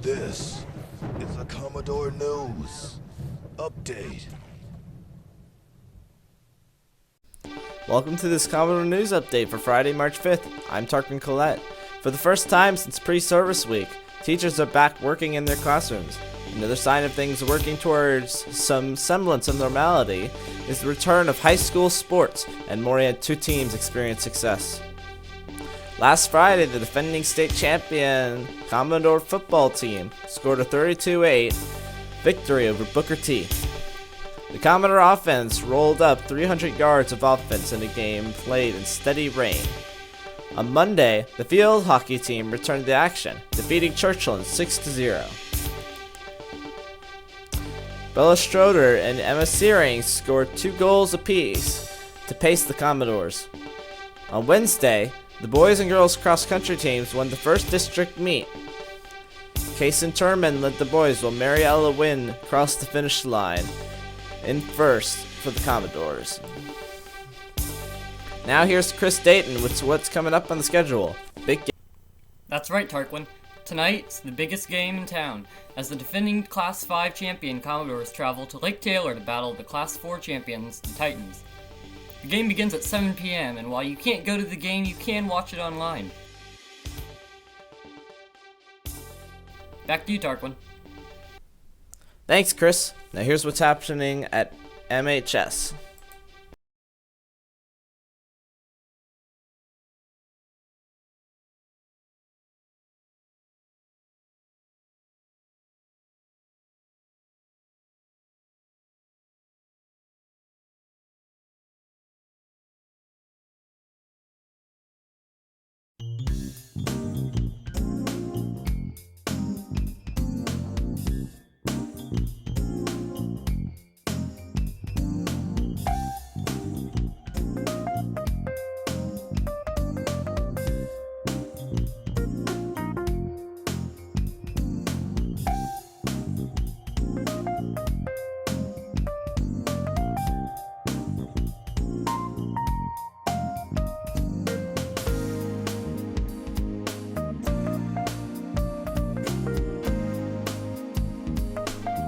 This is the Commodore News Update. Welcome to this Commodore News Update for Friday, March 5th. I'm Tarquin Collette. For the first time since pre-service week, teachers are back working in their classrooms. Another sign of things working towards some semblance of normality is the return of high school sports, and Maury had two teams experience success. Last Friday, the defending state champion Commodore football team scored a 32-8 victory over Booker T. The Commodore offense rolled up 300 yards of offense in a game played in steady rain. On Monday, the field hockey team returned to action, defeating Churchland 6-0. Bella Stroder and Emma Searing scored 2 goals apiece to pace the Commodores. On Wednesday, the boys and girls cross-country teams won the first district meet. Kaysen Turman led the boys while Mariella Wynn crossed the finish line in first for the Commodores. Now here's Chris Dayton with what's coming up on the schedule. Big game. That's right, Tarquin. Tonight's the biggest game in town, as the defending Class 5 champion Commodores travel to Lake Taylor to battle the Class 4 champions, the Titans. The game begins at 7 p.m., and while you can't go to the game, you can watch it online. Back to you, Tarquin. Thanks, Chris. Now here's what's happening at MHS.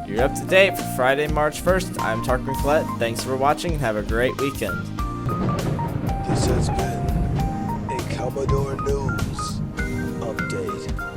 You're up to date for Friday, March 1st. I'm Tarquin Collette. Thanks for watching and have a great weekend. This has been a Commodore News Update.